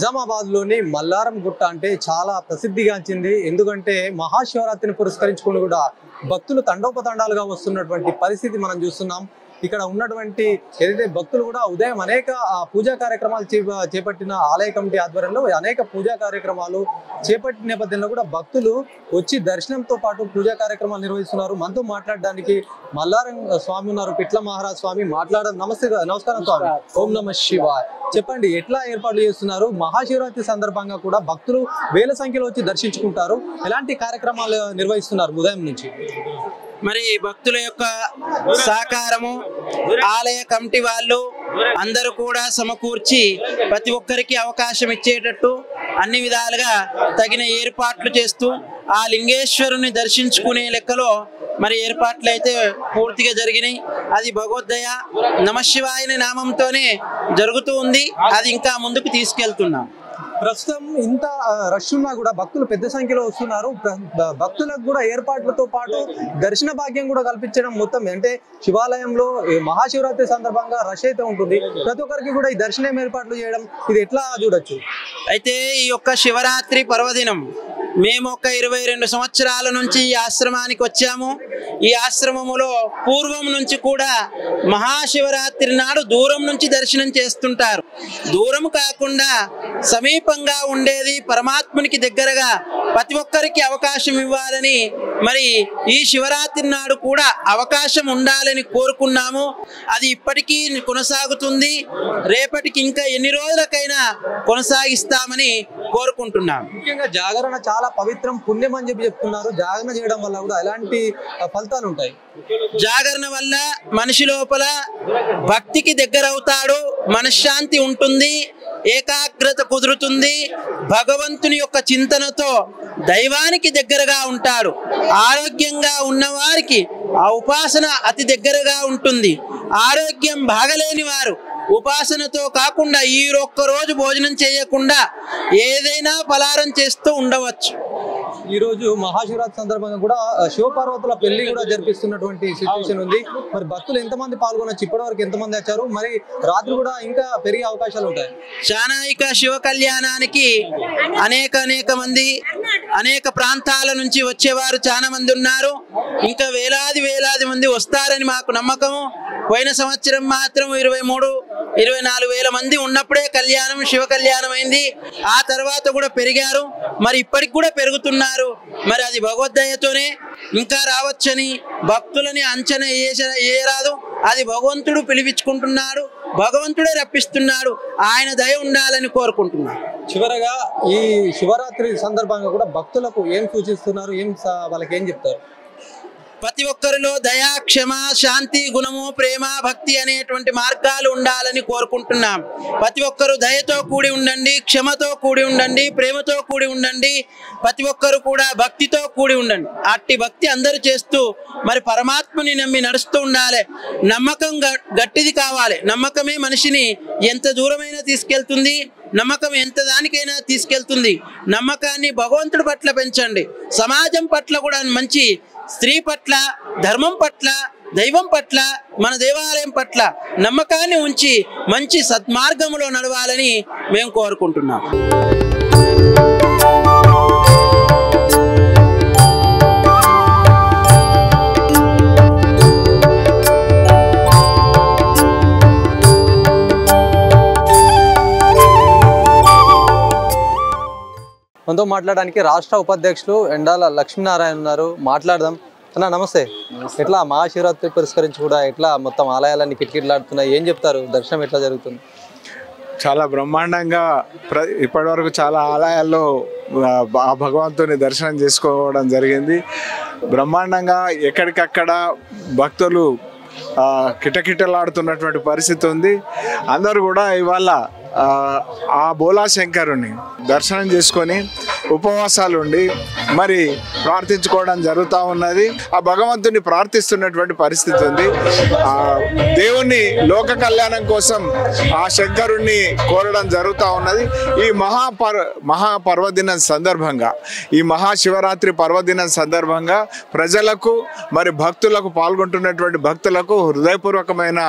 నిజామాబాద్లోని మల్లారం గుట్ట అంటే చాలా ప్రసిద్ధిగాంచింది. ఎందుకంటే మహాశివరాత్రిని పురస్కరించుకొని కూడా భక్తులు తండోపతండాలుగా వస్తున్నటువంటి పరిస్థితి మనం చూస్తున్నాం. ఇక్కడ ఉన్నటువంటి ఏదైతే భక్తులు కూడా ఉదయం అనేక పూజా కార్యక్రమాలు చేపట్టిన ఆలయ కమిటీ ఆధ్వర్యంలో అనేక పూజా కార్యక్రమాలు చేపట్టిన నేపథ్యంలో కూడా భక్తులు వచ్చి దర్శనంతో పాటు పూజా కార్యక్రమాలు నిర్వహిస్తున్నారు. మనతో మాట్లాడడానికి మల్లారం స్వామి ఉన్నారు, పిట్ల మహారాజ్ స్వామి. నమస్కారం స్వామి. ఓం నమః శివాయ. చెప్పండి, ఎట్లా ఏర్పాట్లు చేస్తున్నారు? మహాశివరాత్రి సందర్భంగా కూడా భక్తులు వేల సంఖ్యలో వచ్చి దర్శించుకుంటారు. ఎలాంటి కార్యక్రమాలు నిర్వహిస్తున్నారు ఉదయం నుంచి? మరి భక్తుల యొక్క సహకారము ఆలయ కమిటీ వాళ్ళు అందరూ కూడా సమకూర్చి ప్రతి ఒక్కరికి అవకాశం ఇచ్చేటట్టు అన్ని విధాలుగా తగిన ఏర్పాట్లు చేస్తూ ఆ లింగేశ్వరుని దర్శించుకునే లెక్కలో మరి ఏర్పాట్లు అయితే పూర్తిగా జరిగినాయి. అది భగవద్దయ నమశివాయని నామంతోనే జరుగుతూ ఉంది. అది ఇంకా ముందుకు తీసుకెళ్తున్నాం. ప్రస్తుతం ఇంత రష్ ఉన్నా కూడా భక్తులు పెద్ద సంఖ్యలో వస్తున్నారు. భక్తులకు కూడా ఏర్పాట్లతో పాటు దర్శన భాగ్యం కూడా కల్పించడం మొత్తం అంటే శివాలయంలో మహాశివరాత్రి సందర్భంగా రష్ అయితే ఉంటుంది. ప్రతి ఒక్కరికి కూడా ఈ దర్శనం ఏర్పాట్లు చేయడం ఇది ఎట్లా చూడొచ్చు? అయితే ఈ యొక్క శివరాత్రి పర్వదినం మేము ఒక 22 సంవత్సరాల నుంచి ఈ ఆశ్రమానికి వచ్చాము. ఈ ఆశ్రమములో పూర్వం నుంచి కూడా మహాశివరాత్రి నాడు దూరం నుంచి దర్శనం చేస్తుంటారు. దూరం కాకుండా సమీపంగా ఉండేది పరమాత్మునికి దగ్గరగా ప్రతి ఒక్కరికి అవకాశం ఇవ్వాలని మరి ఈ శివరాత్రి నాడు కూడా అవకాశం ఉండాలని కోరుకున్నాము. అది ఇప్పటికీ కొనసాగుతుంది. రేపటికి ఇంకా ఎన్ని రోజులకైనా కొనసాగిస్తామని కోరుకుంటున్నాం. ముఖ్యంగా జాగరణ చాలా పవిత్రం, పుణ్యం అని చెప్తున్నారు. జాగరణ చేయడం వల్ల కూడా ఎలాంటి ఫలితాలు ఉంటాయి? జాగరణ వల్ల మనిషి లోపల భక్తికి దగ్గర అవుతాడు, మనశ్శాంతి ఉంటుంది, ఏకాగ్రత కుదురుతుంది, భగవంతుని యొక్క చింతనతో దైవానికి దగ్గరగా ఉంటాడు. ఆరోగ్యంగా ఉన్నవారికి ఆ ఉపాసన అతి దగ్గరగా ఉంటుంది. ఆరోగ్యం బాగలేని వారు ఉపాసనతో కాకుండా ఈ ఒక్క రోజు భోజనం చేయకుండా ఏదైనా ఫలారం చేస్తూ ఉండవచ్చు. ఈ రోజు మహాశివరాత్రి సందర్భంగా కూడా శివపార్వతుల పెళ్లి కూడా జరిపిస్తున్నటువంటి సిచ్యువేషన్ ఉంది. మరి భక్తులు ఎంతమంది పాల్గొనొచ్చు? ఇప్పటి వరకు ఎంతమంది వచ్చారు? మరి రాత్రి కూడా ఇంకా పెరిగే అవకాశాలు ఉంటాయి. చానాయిక శివ కళ్యాణానికి అనేక మంది అనేక ప్రాంతాల నుంచి వచ్చేవారు చాలా మంది ఉన్నారు. ఇంకా వేలాది మంది వస్తారని మాకు నమ్మకము. పోయిన సంవత్సరం మాత్రం 23-24 వేల మంది ఉన్నప్పుడే కళ్యాణం శివ కళ్యాణం అయింది. ఆ తర్వాత కూడా పెరిగారు, మరి ఇప్పటికి కూడా పెరుగుతున్నారు. మరి అది భగవద్దయతోనే ఇంకా రావచ్చని భక్తులని అంచనా వేయరాదు. అది భగవంతుడు పిలిపించుకుంటున్నాడు, భగవంతుడే రప్పిస్తున్నాడు. ఆయన దయ ఉండాలని కోరుకుంటున్నాడు. చివరగా ఈ శివరాత్రి సందర్భంగా కూడా భక్తులకు ఏం సూచిస్తున్నారు? వాళ్ళకి ఏం చెప్తారు? ప్రతి ఒక్కరిలో దయా, క్షమ, శాంతి, గుణము, ప్రేమ, భక్తి అనేటువంటి మార్గాలు ఉండాలని కోరుకుంటున్నాం. ప్రతి ఒక్కరు దయతో కూడి ఉండండి, క్షమతో కూడి ఉండండి, ప్రేమతో కూడి ఉండండి. ప్రతి ఒక్కరు కూడా భక్తితో కూడి ఉండండి. అట్టి భక్తి అందరూ చేస్తూ మరి పరమాత్మని నమ్మి నడుస్తూ ఉండాలి. నమ్మకం గట్టిది కావాలి. నమ్మకమే మనిషిని ఎంత దూరమైనా తీసుకెళ్తుంది. నమ్మకం ఎంత దానికైనా తీసుకెళ్తుంది. నమ్మకాన్ని భగవంతుడి పట్ల పెంచండి. సమాజం పట్ల కూడా మంచి స్త్రీ పట్ల, ధర్మం పట్ల, దైవం పట్ల, మన దేవాలయం పట్ల నమ్మకాన్ని ఉంచి మంచి సద్మార్గంలో నడవాలని మేము కోరుకుంటున్నాం. మనతో మాట్లాడడానికి రాష్ట్ర ఉపాధ్యక్షులు ఎండాల లక్ష్మీనారాయణ ఉన్నారు. మాట్లాడదాం. అన్న నమస్తే. ఎట్లా మహాశివరాత్రి పురస్కరించి కూడా ఎట్లా మొత్తం ఆలయాలన్నీ కిటకిటలాడుతున్నాయి? ఏం చెప్తారు? దర్శనం ఎట్లా జరుగుతుంది? చాలా బ్రహ్మాండంగా ఇప్పటివరకు చాలా ఆలయాల్లో ఆ భగవంతుని దర్శనం చేసుకోవడం జరిగింది. బ్రహ్మాండంగా ఎక్కడికక్కడ భక్తులు కిటకిటలాడుతున్నటువంటి పరిస్థితి ఉంది. అందరూ కూడా ఇవాళ ఆ బోలా శంకరుని దర్శనం చేసుకొని ఉపవాసాలు ఉండి మరి ప్రార్థించుకోవడం జరుగుతూ ఉన్నది. ఆ భగవంతుని ప్రార్థిస్తున్నటువంటి పరిస్థితి ఉంది. ఆ దేవుని లోక కళ్యాణం కోసం ఆ శంకరుణ్ణి కోరడం జరుగుతూ ఉన్నది. ఈ మహాపర్వదినం సందర్భంగా, ఈ మహాశివరాత్రి పర్వదినం సందర్భంగా ప్రజలకు మరి భక్తులకు, పాల్గొంటున్నటువంటి భక్తులకు హృదయపూర్వకమైన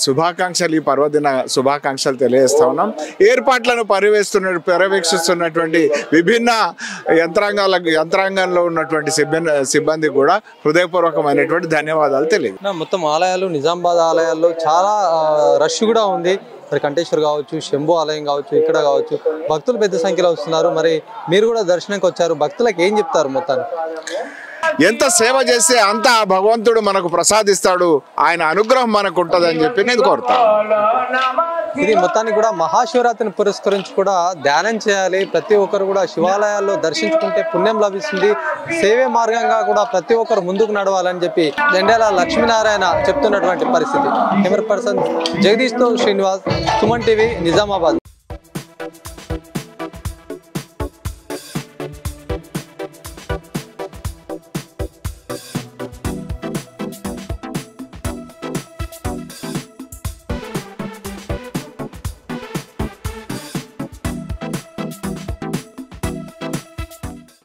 శుభాకాంక్షలు, ఈ పర్వదిన శుభాకాంక్షలు తెలియజేస్తా ఉన్నాం. ఏర్పాట్లను పర్యవేక్షిస్తున్నటువంటి విభిన్న యంత్రాంగంలో ఉన్నటువంటి సిబ్బంది కూడా హృదయపూర్వకమైనటువంటి ధన్యవాదాలు తెలియదు. మొత్తం ఆలయాలు, నిజామాబాద్ ఆలయాల్లో చాలా రష్ కూడా ఉంది. మరి కంటేశ్వర్ కావచ్చు, శంభు ఆలయం కావచ్చు, ఇక్కడ కావచ్చు భక్తులు పెద్ద సంఖ్యలో వస్తున్నారు. మరి మీరు కూడా దర్శనంకి వచ్చారు, భక్తులకు ఏం చెప్తారు? మొత్తాన్ని ఎంత సేవ చేస్తే అంత భగవంతుడు మనకు ప్రసాదిస్తాడు, ఆయన అనుగ్రహం మనకు ఉంటుంది అని చెప్పి నేను కోరుతాను. ఇది మొత్తానికి కూడా మహాశివరాత్రిని పురస్కరించి కూడా ధ్యానం చేయాలి. ప్రతి ఒక్కరు కూడా శివాలయాల్లో దర్శించుకుంటే పుణ్యం లభిస్తుంది. సేవే మార్గంగా కూడా ప్రతి ఒక్కరు ముందుకు నడవాలని చెప్పి జెండాల లక్ష్మీనారాయణ చెప్తున్నటువంటి పరిస్థితి. కెమెరా పర్సన్ జగదీష్తో శ్రీనివాస్, సుమన్ టీవీ, నిజామాబాద్.